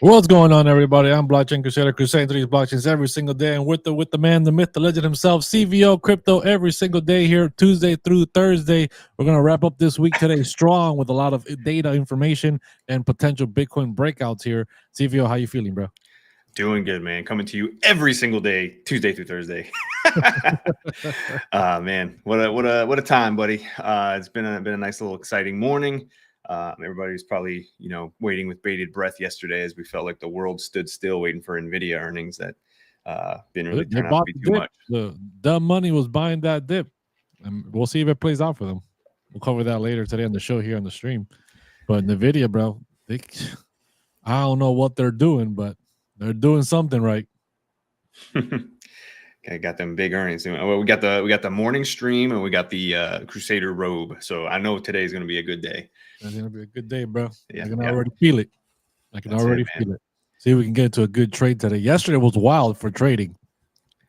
What's going on, everybody? I'm Blockchain Crusader, crusading through these blockchains every single day, and with the man, the myth, the legend himself, CVO Crypto, every single day here, Tuesday through Thursday. We're gonna wrap up this week today strong with a lot of data, information, and potential Bitcoin breakouts here. CVO, how you feeling, bro? Doing good, man. Coming to you every single day, Tuesday through Thursday. Man, what a time, buddy. It's been a nice little exciting morning. Everybody was probably waiting with bated breath yesterday as we felt like the world stood still waiting for NVIDIA earnings that didn't really turn out to be too much. The dumb money was buying that dip, and we'll see if it plays out for them. We'll cover that later today on the show here on the stream. But NVIDIA, bro, I don't know what they're doing, but they're doing something right. Okay, got them big earnings. Well, we got the morning stream and we got the Crusader robe. So I know today is going to be a good day. It's going to be a good day, bro. Yeah, I can already feel it. Feel it. See if we can get into a good trade today. Yesterday was wild for trading.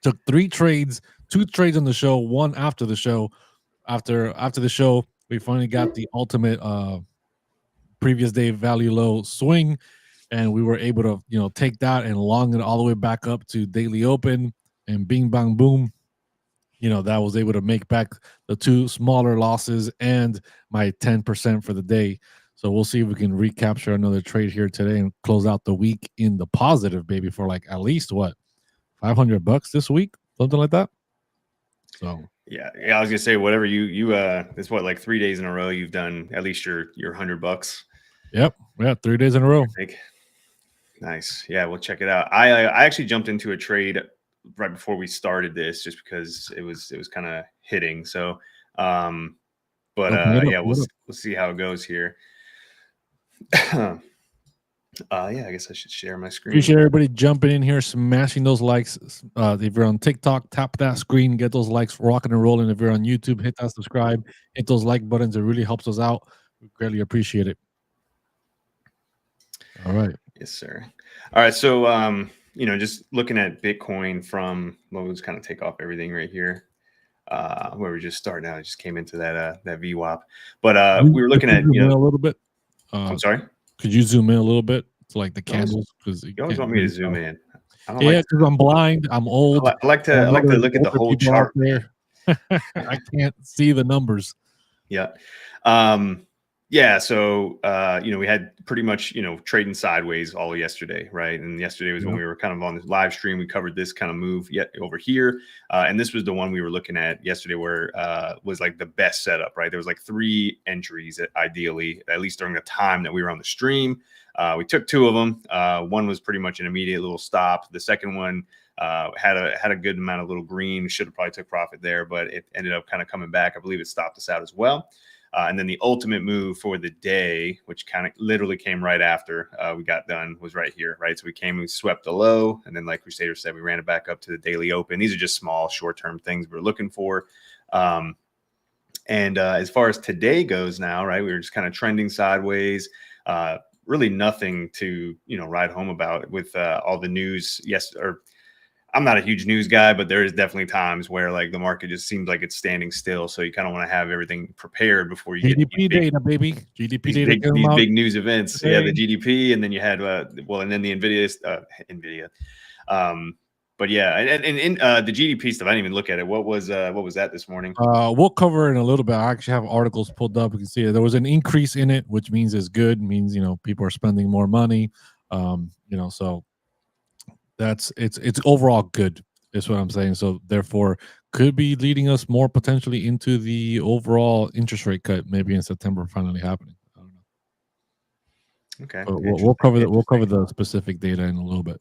Took 3 trades, 2 trades on the show, 1 after the show. After the show, we finally got the ultimate previous day value low swing, and we were able to take that and long it all the way back up to daily open, and bing bang boom, that was able to make back the 2 smaller losses and my 10% for the day. So we'll see if we can recapture another trade here today and close out the week in the positive, baby, for like at least what, $500 this week, something like that. So yeah, I was gonna say whatever you it's what, like 3 days in a row you've done at least your $100. Yep, 3 days in a row. Nice. Yeah, we'll check it out. I actually jumped into a trade right before we started this just because it was kind of hitting. So yeah, we'll see how it goes here. Yeah, I guess I should share my screen. Appreciate everybody jumping in here, smashing those likes. If you're on TikTok, tap that screen, get those likes rocking and rolling. If you're on YouTube, hit that subscribe, hit those like buttons. It really helps us out. We greatly appreciate it. All right. Yes, sir. All right. So, just looking at Bitcoin from, we'll just kind of take off everything right here. Where we just started out, I just came into that VWAP, but we were looking at, a little bit. I'm sorry. Could you zoom in a little bit to like the candles? Because you always want me to zoom in. Yeah, because I'm blind. I'm old. I like to look at the whole chart there. I can't see the numbers. Yeah. Yeah. So, we had pretty much, trading sideways all yesterday. Right. And yesterday was when we were kind of on this live stream. We covered this kind of move over here. And this was the one we were looking at yesterday where was like the best setup, right? There was like 3 entries ideally, at least during the time that we were on the stream. We took 2 of them. One was pretty much an immediate little stop. The second one had a good amount of little green. Should have probably took profit there, but it ended up kind of coming back. I believe it stopped us out as well. And then the ultimate move for the day, which kind of literally came right after we got done, was right here, right? So we swept the low, and then like Crusader said, we ran it back up to the daily open. These are just small, short-term things we're looking for. And as far as today goes now, right, we were just kind of trending sideways. Really nothing to, ride home about with all the news. I'm not a huge news guy, but there is definitely times where like the market just seems like it's standing still. So you kind of want to have everything prepared before you get GDP data, baby. GDP data. These big news events. Today. Yeah, the GDP, and then you had and then the NVIDIA. But yeah, and the GDP stuff, I didn't even look at it. What was that this morning? We'll cover it in a little bit. I actually have articles pulled up. You can see it. There was an increase in it, which means it's good. It means people are spending more money. So it's overall good is what I'm saying. So therefore could be leading us more potentially into the overall interest rate cut maybe in September finally happening. I don't know. Okay. We'll cover the specific data in a little bit.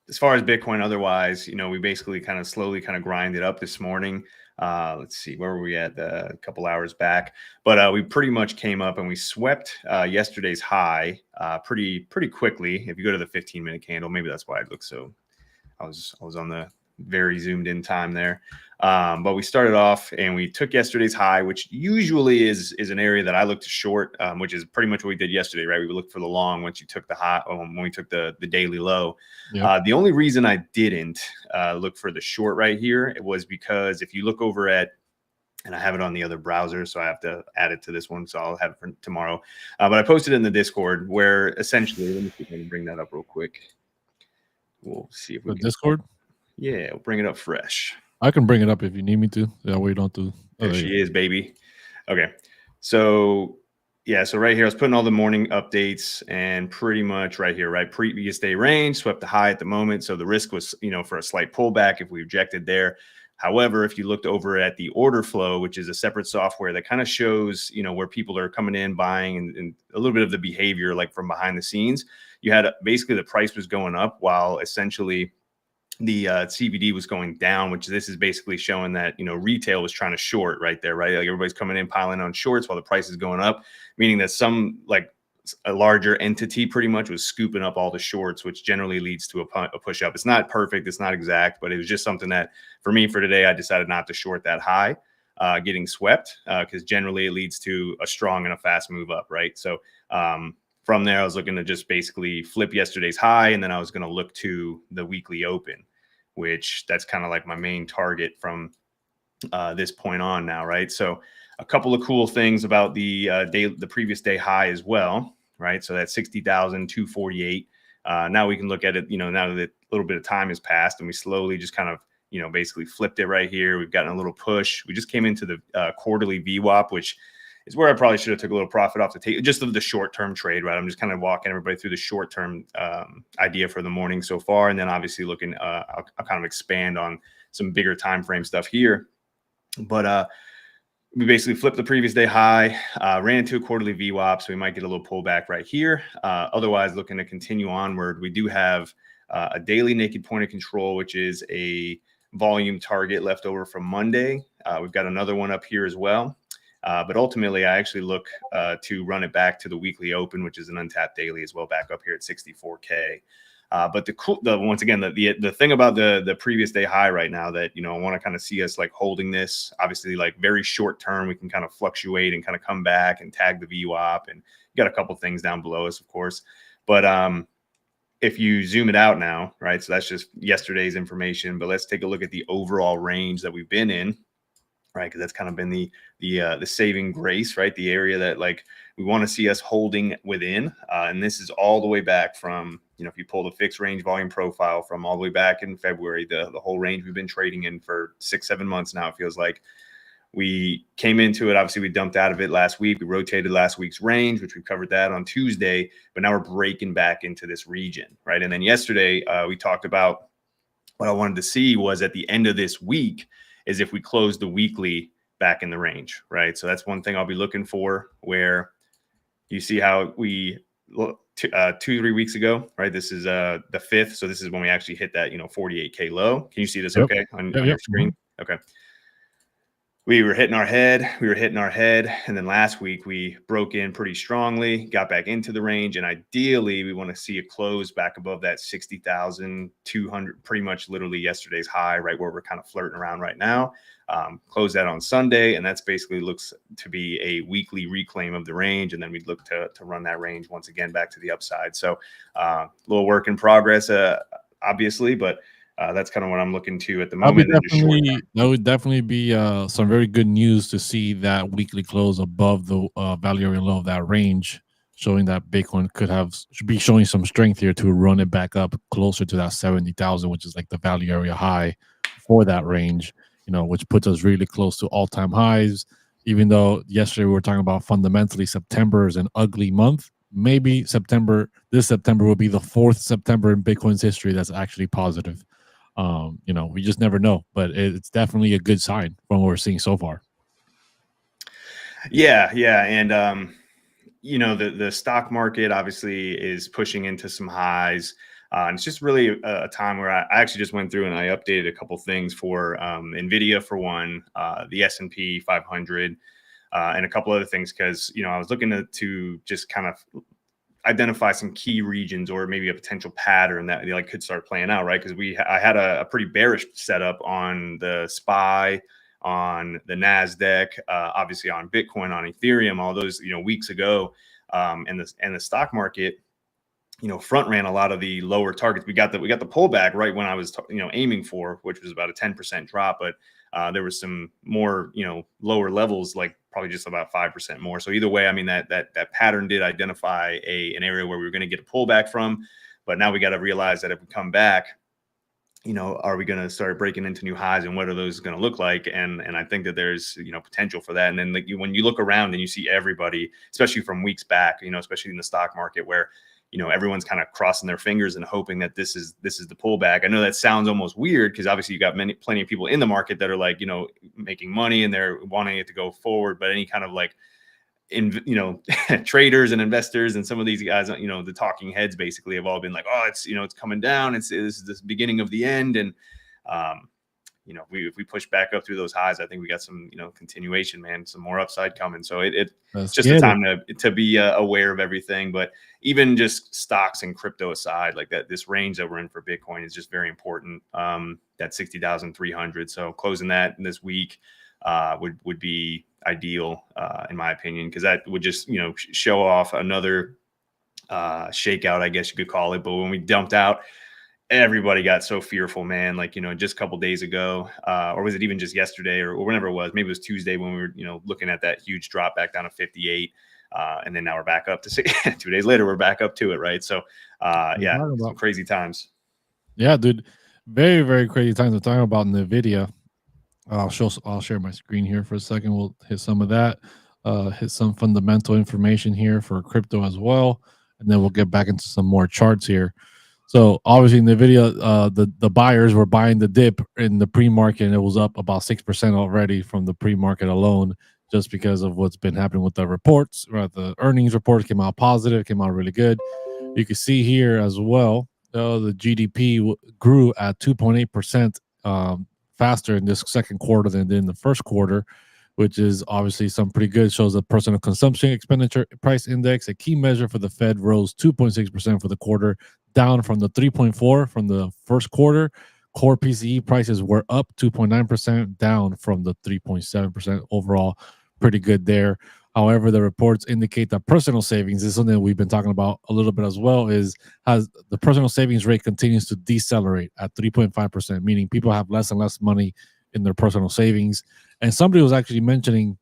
As far as Bitcoin, otherwise, we basically kind of slowly kind of grinded up this morning. Let's see, where were we at a couple hours back? But we pretty much came up and we swept yesterday's high pretty quickly. If you go to the 15-minute candle, maybe that's why it looks so. I was on the very zoomed in time there. But we started off and we took yesterday's high, which usually is an area that I look to short, which is pretty much what we did yesterday, right? We would look for the long once you took the high, when we took the daily low. Yep. The only reason I didn't look for the short right here, it was because if you look over at and I have it on the other browser, so I have to add it to this one. So I'll have it for tomorrow. But I posted it in the Discord where essentially, let me see if I can bring that up real quick. We'll see if we The can. Discord? Yeah, we'll bring it up fresh. I can bring it up if you need me to. That way you don't do. There she is, baby. Okay. So yeah, so right here, I was putting all the morning updates, and pretty much right here, right, previous day range, swept the high at the moment. So the risk was, for a slight pullback if we rejected there. However, if you looked over at the order flow, which is a separate software that kind of shows, where people are coming in, buying, and a little bit of the behavior, like from behind the scenes, you had basically the price was going up while essentially the CBD was going down, which this is basically showing that, retail was trying to short right there, right? Like everybody's coming in, piling on shorts while the price is going up, meaning that some, like a larger entity pretty much was scooping up all the shorts, which generally leads to a push up. It's not perfect. It's not exact, but it was just something that for me for today, I decided not to short that high, getting swept, because generally it leads to a strong and a fast move up, right? So from there, I was looking to just basically flip yesterday's high, and then I was going to look to the weekly open, which that's kind of like my main target from this point on now, right? So a couple of cool things about the previous day high as well, right? So that's 60,248. Now we can look at it, now that a little bit of time has passed, and we slowly just kind of, basically flipped it right here. We've gotten a little push. We just came into the quarterly VWAP, which is where I probably should have took a little profit off the table, just of the short-term trade, right? I'm just kind of walking everybody through the short-term idea for the morning so far. And then obviously looking, I'll kind of expand on some bigger time frame stuff here. But we basically flipped the previous day high, ran into a quarterly VWAP, so we might get a little pullback right here. Otherwise, looking to continue onward, we do have a daily naked point of control, which is a volume target left over from Monday. We've got another one up here as well. But ultimately, I actually look to run it back to the weekly open, which is an untapped daily as well, back up here at 64K. But once again, the thing about the previous day high right now that, I want to kind of see us like holding this, obviously like very short term, we can kind of fluctuate and kind of come back and tag the VWAP, and got a couple things down below us, of course. But if you zoom it out now, right, so that's just yesterday's information, but let's take a look at the overall range that we've been in, right? Because that's kind of been the saving grace, right? The area that like we want to see us holding within, and this is all the way back from, if you pull the fixed range volume profile from all the way back in February, the whole range we've been trading in for 6-7 months now. It feels like we came into it. Obviously, we dumped out of it last week. We rotated last week's range, which we covered that on Tuesday, but now we're breaking back into this region, right? And then yesterday, we talked about what I wanted to see was at the end of this week is if we close the weekly back in the range, right? So that's one thing I'll be looking for, where you see how we 2-3 weeks ago, right? This is the 5th. So this is when we actually hit that, 48K low. Can you see this okay on your screen? Mm-hmm. Okay. We were hitting our head. And then last week we broke in pretty strongly, got back into the range. And ideally, we want to see a close back above that 60,200, pretty much literally yesterday's high, right where we're kind of flirting around right now. Close that on Sunday. And that's basically looks to be a weekly reclaim of the range. And then we'd look to run that range once again back to the upside. So a little work in progress, obviously, but that's kind of what I'm looking to at the moment. That would definitely be some very good news to see that weekly close above the value area low of that range, showing that Bitcoin should be showing some strength here to run it back up closer to that 70,000, which is like the value area high for that range, which puts us really close to all-time highs. Even though yesterday we were talking about fundamentally September is an ugly month, maybe this September will be the 4th September in Bitcoin's history that's actually positive. We just never know, but it's definitely a good sign from what we're seeing so far. Yeah. And, the stock market obviously is pushing into some highs. And it's just really a time where I actually just went through and I updated a couple things for NVIDIA for one, the S&P 500, and a couple other things because, I was looking to just kind of identify some key regions or maybe a potential pattern that like could start playing out, right? Because I had a pretty bearish setup on the SPY, on the NASDAQ, obviously on Bitcoin, on Ethereum, all those weeks ago, and the stock market front ran a lot of the lower targets. We got the pullback right when I was aiming for, which was about a 10% drop, but there was some more lower levels, like probably just about 5% more. So either way, I mean that pattern did identify an area where we were going to get a pullback from, but now we got to realize that if we come back, are we going to start breaking into new highs, and what are those going to look like? And I think that there's, potential for that. And then when you look around and you see everybody, especially from weeks back, especially in the stock market where, everyone's kind of crossing their fingers and hoping that this is the pullback. I know that sounds almost weird because obviously you got plenty of people in the market that are like, making money and they're wanting it to go forward. But any kind of like, traders and investors and some of these guys, the talking heads basically have all been like, oh, it's, it's coming down. This is the beginning of the end. And, if we push back up through those highs, I think we got some, continuation, man, some more upside coming. So it's just a time to be aware of everything. But even just stocks and crypto aside, like that, this range that we're in for Bitcoin is just very important. That 60,300. So closing that this week would be ideal, in my opinion, because that would just, show off another shakeout, I guess you could call it. But when we dumped out, everybody got so fearful, man. Like, just a couple days ago, or was it even just yesterday or whenever it was, maybe it was Tuesday when we were, looking at that huge drop back down to 58. And then now we're back up to 2 days later, we're back up to it. Right. So, yeah, some crazy times. Yeah, dude. Very, very crazy times. I'm talking about NVIDIA. I'll share my screen here for a second. We'll hit some of that, hit some fundamental information here for crypto as well, and then we'll get back into some more charts here. So obviously NVIDIA, the buyers were buying the dip in the pre-market, and it was up about 6% already from the pre-market alone, just because of what's been happening with the reports. Right, the earnings reports came out positive, came out really good. You can see here as well, the GDP grew at 2.8%. Faster in this second quarter than in the first quarter, which is obviously some pretty good. Shows the personal consumption expenditure price index, a key measure for the Fed, rose 2.6% for the quarter, down from the 3.4 from the first quarter. Core PCE prices were up 2.9%, down from the 3.7%. Overall, pretty good there. However, the reports indicate that personal savings is something we've been talking about a little bit as well, is has the personal savings rate continues to decelerate at 3.5%, meaning people have less and less money in their personal savings. And somebody was actually mentioning,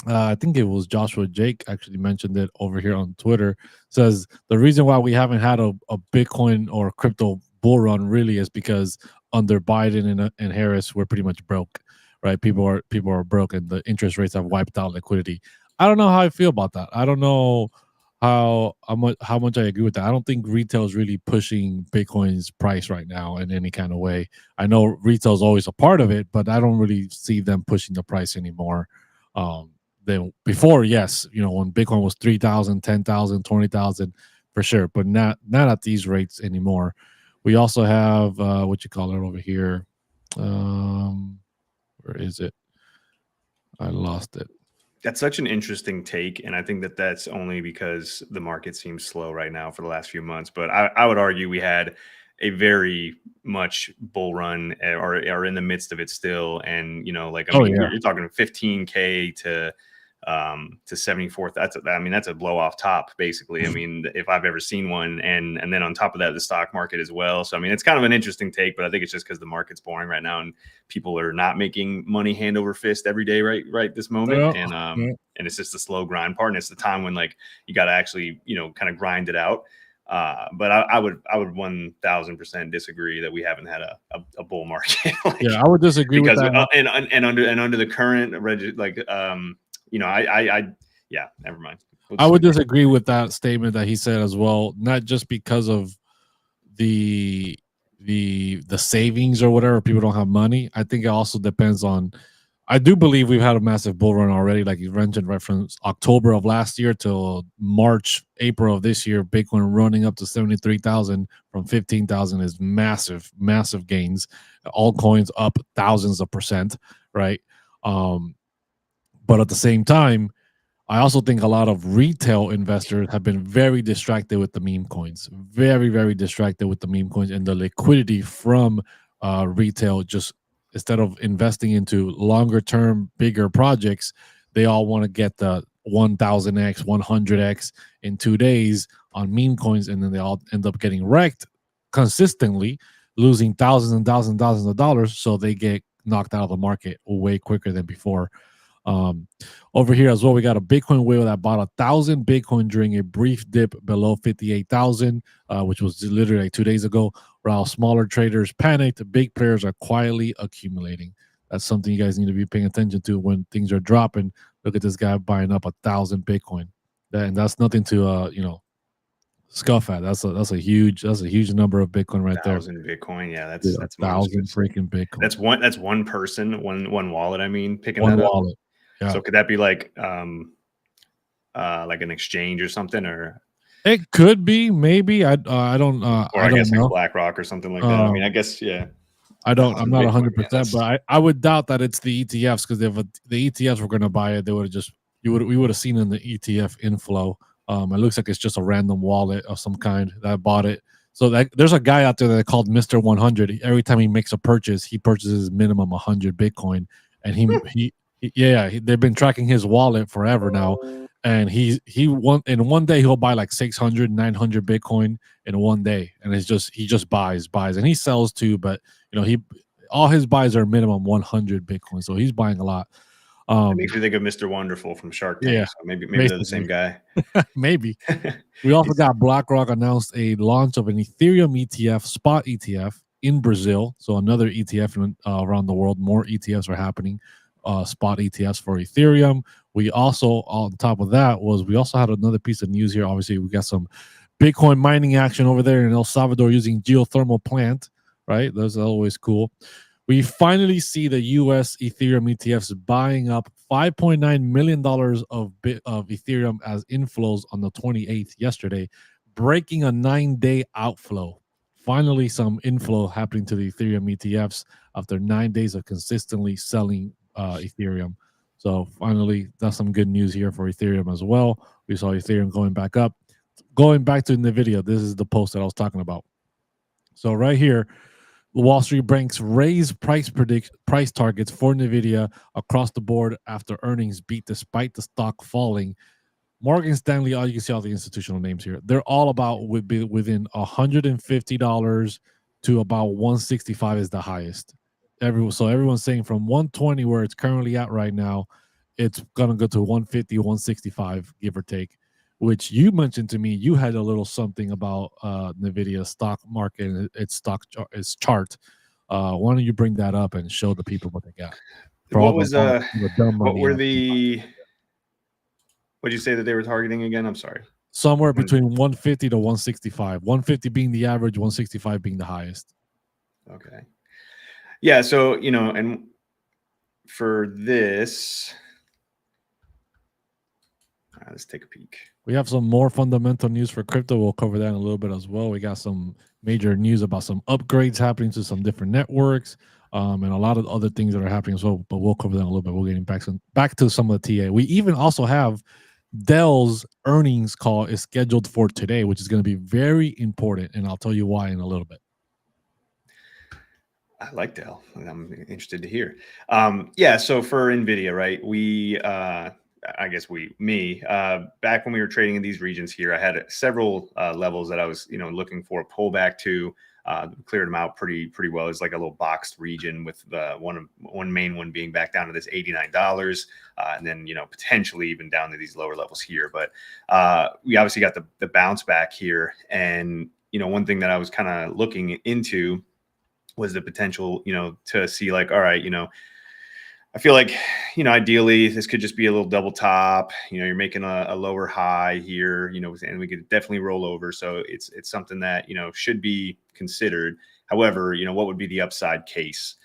I think it was Joshua Jake actually mentioned it over here on Twitter, says the reason why we haven't had a Bitcoin or crypto bull run really is because under Biden and Harris, we're pretty much broke, right? People are broke and the interest rates have wiped out liquidity. I don't know how I feel about that. I don't know how much I agree with that. I don't think retail is really pushing Bitcoin's price right now in any kind of way. I know retail is always a part of it, but I don't really see them pushing the price anymore. Than before, yes, when Bitcoin was 3,000, 10,000, 20,000 for sure, but not at these rates anymore. We also have what you call it over here. Where is it? I lost it. That's such an interesting take, and I think that that's only because the market seems slow right now for the last few months. But I would argue we had a very much bull run, or are in the midst of it still. And you're talking 15K to 74th. That's a blow off top basically. I mean, if I've ever seen one, and then on top of that, the stock market as well. So I mean, it's kind of an interesting take, but I think it's just because the market's boring right now and people are not making money hand over fist every day right this moment. And it's just a slow grind part, and it's the time when like you got to actually kind of grind it out. But I would 1000% disagree that we haven't had a bull market. I would disagree because with that. And under the current never mind. I would disagree with that statement that he said as well, not just because of the savings or whatever, people don't have money. I think it also depends on, I do believe we've had a massive bull run already, like you mentioned, right from October of last year till March, April of this year. Bitcoin running up to 73,000 from 15,000 is massive gains. Altcoins up thousands of percent, right? But at the same time, I also think a lot of retail investors have been very distracted with the meme coins, very, very distracted with the meme coins, and the liquidity from retail. Just instead of investing into longer term, bigger projects, they all want to get the 1000x, 100x in 2 days on meme coins, and then they all end up getting wrecked consistently, losing thousands and thousands and thousands of dollars. So they get knocked out of the market way quicker than before. Um, Over here as well, we got a Bitcoin whale that bought 1,000 Bitcoin during a brief dip below 58,000, which was literally like 2 days ago. While smaller traders panicked, big players are quietly accumulating. That's something you guys need to be paying attention to when things are dropping. Look at this guy buying up 1,000 Bitcoin, and that's nothing to scuff at. That's a huge number of Bitcoin right there. 1,000 Bitcoin, yeah, Dude, that's 1,000 freaking Bitcoin. That's one person, one wallet. I mean, picking one that wallet. up. Yeah. So could that be like an exchange or something, or it could be, maybe. I don't. or I I guess don't know. like BlackRock or something like that. I mean, I guess yeah. I don't. I'm not 100%, yeah, but I would doubt that it's the ETFs, because if the ETFs were going to buy it, they would have just we would have seen in the ETF inflow. It looks like it's just a random wallet of some kind that bought it. So there's a guy out there that called Mr. 100. Every time he makes a purchase, he purchases minimum 100 Bitcoin, and they've been tracking his wallet forever now, and he in one day he'll buy like 600, 900 Bitcoin in one day, and he just buys, and he sells too, but all his buys are minimum 100 Bitcoin, so he's buying a lot. It makes me think of Mr. Wonderful from Shark Tank. Yeah, so maybe they're the same guy. Maybe. We also got BlackRock announced a launch of an Ethereum ETF, spot ETF in Brazil. So another ETF around the world. More ETFs are happening. Spot ETFs for Ethereum. We also, on top of that, we also had another piece of news here. Obviously, we got some Bitcoin mining action over there in El Salvador using geothermal plant. Right, that's always cool. We finally see the U.S. Ethereum ETFs buying up $5.9 million of Ethereum as inflows on the 28th yesterday, breaking a 9-day outflow. Finally, some inflow happening to the Ethereum ETFs after 9 days of consistently selling Ethereum. So finally, that's some good news here for Ethereum as well. We saw Ethereum going back up. Going back to NVIDIA, this is the post that I was talking about. So right here, Wall Street banks raised price targets for NVIDIA across the board after earnings beat despite the stock falling. Morgan Stanley, you can see all the institutional names here. They're all about within $150 to about $165 is the highest. So everyone's saying from 120 where it's currently at right now, it's gonna go to 150, 165, give or take. Which you mentioned to me, you had a little something about NVIDIA stock market and its chart. Why don't you bring that up and show the people what they got? What was dumb what were the what did you say that they were targeting again? I'm sorry. Somewhere between 150 to 165. 150 being the average, 165 being the highest. Okay. Yeah, so and for this, let's take a peek. We have some more fundamental news for crypto. We'll cover that in a little bit as well. We got some major news about some upgrades happening to some different networks, and a lot of other things that are happening as well. But we'll cover that in a little bit. We're getting back to some of the TA. We even also have Dell's earnings call is scheduled for today, which is going to be very important, and I'll tell you why in a little bit. I like Dell. I'm interested to hear. Yeah, so for NVIDIA, right? Back when we were trading in these regions here, I had several levels that I was, looking for a pullback to. Cleared them out pretty well. It's like a little boxed region with one main one being back down to this $89, and then potentially even down to these lower levels here. But we obviously got the bounce back here, and one thing that I was kind of looking into was the potential, to see like, all right, I feel like, ideally this could just be a little double top, you're making a lower high here, and we could definitely roll over. So it's something that, should be considered. However, what would be the upside case?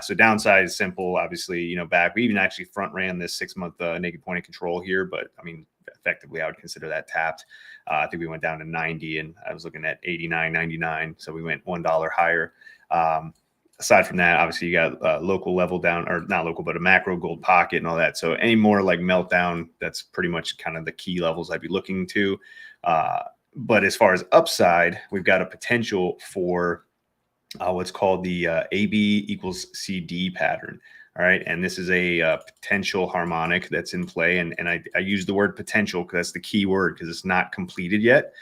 So downside is simple, obviously, we even actually front ran this 6-month naked point of control here, but I mean, effectively I would consider that tapped. I think we went down to 90 and I was looking at 89, 99. So we went $1 higher. Aside from that, obviously you got local level down, or not local, but a macro gold pocket and all that. So any more like meltdown, that's pretty much kind of the key levels I'd be looking to. But as far as upside, we've got a potential for what's called the AB equals CD pattern. All right. And this is a potential harmonic that's in play. And I use the word potential because that's the key word, because it's not completed yet.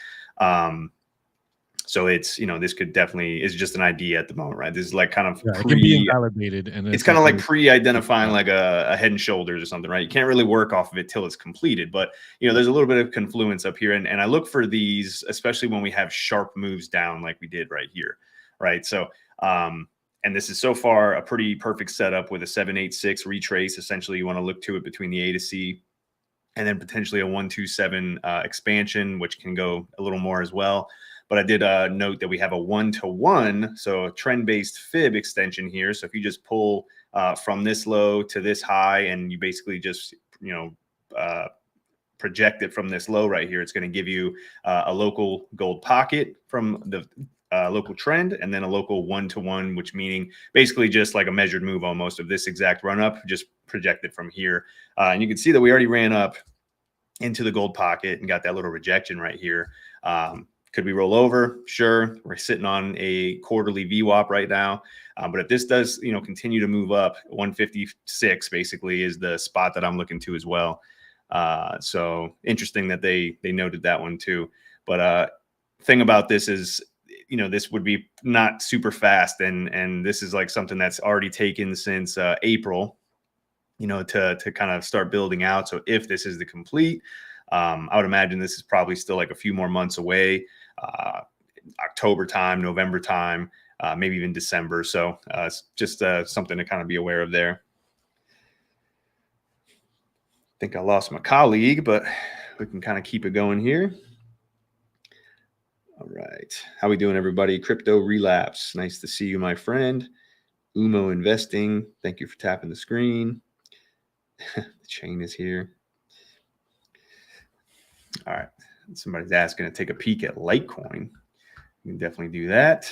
So it's, this could definitely is just an idea at the moment, right? This is like kind of it can be invalidated, and it's kind of like pre-identifying like a Head and Shoulders or something, right? You can't really work off of it till it's completed, but there's a little bit of confluence up here, and I look for these, especially when we have sharp moves down like we did right here, right? So and this is so far a pretty perfect setup with a 786 retrace. Essentially, you want to look to it between the A to C, and then potentially a 127 expansion, which can go a little more as well. But I did note that we have a 1-to-1, so a trend-based fib extension here. So if you just pull from this low to this high, and you basically just project it from this low right here, it's going to give you a local gold pocket from the local trend, and then a local 1-to-1, which meaning basically just like a measured move almost of this exact run up, just projected from here. And you can see that we already ran up into the gold pocket and got that little rejection right here. Could we roll over? Sure. We're sitting on a quarterly VWAP right now. But if this does, continue to move up, 156 basically is the spot that I'm looking to as well. So interesting that they noted that one too. But thing about this is, this would be not super fast. And this is like something that's already taken since April, to kind of start building out. So if this is the complete, I would imagine this is probably still like a few more months away, October time, November time, maybe even December. So it's just something to kind of be aware of there. I think I lost my colleague, but we can kind of keep it going here. All right. How we doing, everybody? Crypto Relapse. Nice to see you, my friend. Umo Investing. Thank you for tapping the screen. The chain is here. All right. Somebody's asking to take a peek at Litecoin. You can definitely do that.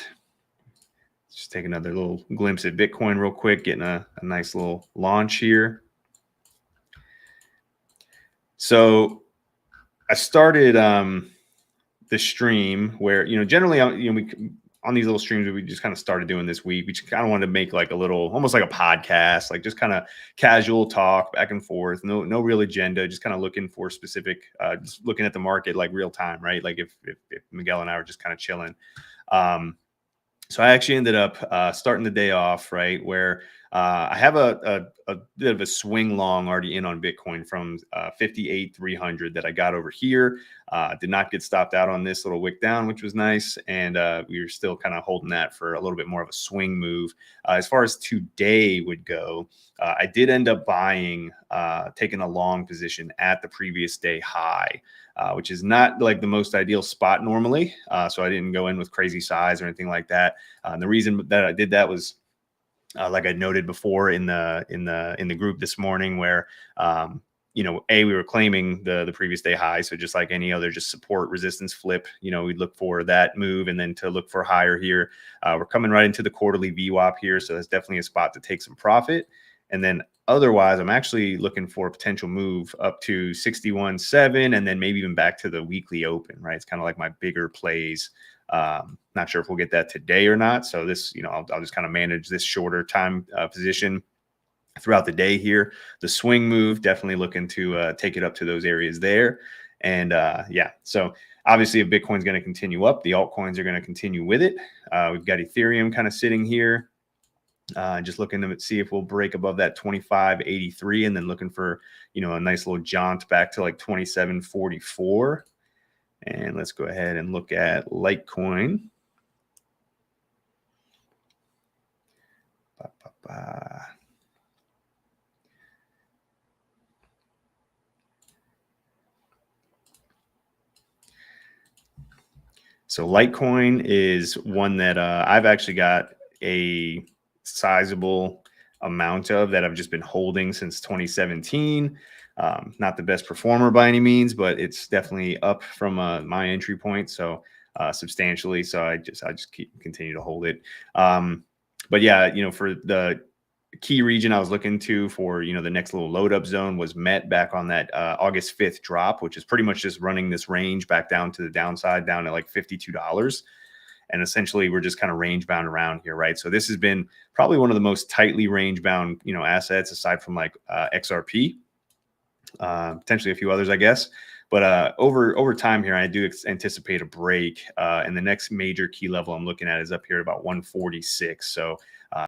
Let's just take another little glimpse at Bitcoin real quick, getting a nice little launch here. So I started the stream where, generally, we on these little streams that we just kind of started doing this week, we just kind of wanted to make like a little, almost like a podcast, like just kind of casual talk back and forth, no real agenda, just kind of looking for specific, just looking at the market like real time, right? Like if Miguel and I were just kind of chilling. So I actually ended up starting the day off, right, where I have a bit of a swing long already in on Bitcoin from 58,300 that I got over here. Did not get stopped out on this little wick down, which was nice. And we were still kind of holding that for a little bit more of a swing move. As far as today would go, I did end up buying, taking a long position at the previous day high. Which is not like the most ideal spot normally. So I didn't go in with crazy size or anything like that. And the reason that I did that was, like I noted before in the group this morning, where we were claiming the previous day high. So just like any other just support resistance flip, we'd look for that move and then to look for higher here. We're coming right into the quarterly VWAP here. So that's definitely a spot to take some profit. And then otherwise, I'm actually looking for a potential move up to 61.7 and then maybe even back to the weekly open, right? It's kind of like my bigger plays. Not sure if we'll get that today or not. So this, I'll just kind of manage this shorter time position throughout the day here. The swing move, definitely looking to take it up to those areas there. And so obviously if Bitcoin's going to continue up, the altcoins are going to continue with it. We've got Ethereum kind of sitting here. Just looking to see if we'll break above that 25.83 and then looking for, a nice little jaunt back to like 27.44. And let's go ahead and look at Litecoin. So Litecoin is one that I've actually got a sizable amount of that I've just been holding since 2017. Not the best performer by any means, but it's definitely up from my entry point. So substantially. So I just continue to hold it. But yeah, for the key region I was looking to for, the next little load up zone was met back on that August 5th drop, which is pretty much just running this range back down to the downside, down to like $52. And essentially we're just kind of range bound around here, right? So this has been probably one of the most tightly range bound, assets aside from like XRP, potentially a few others, I guess. But over time here, I do anticipate a break. And the next major key level I'm looking at is up here at about 146. So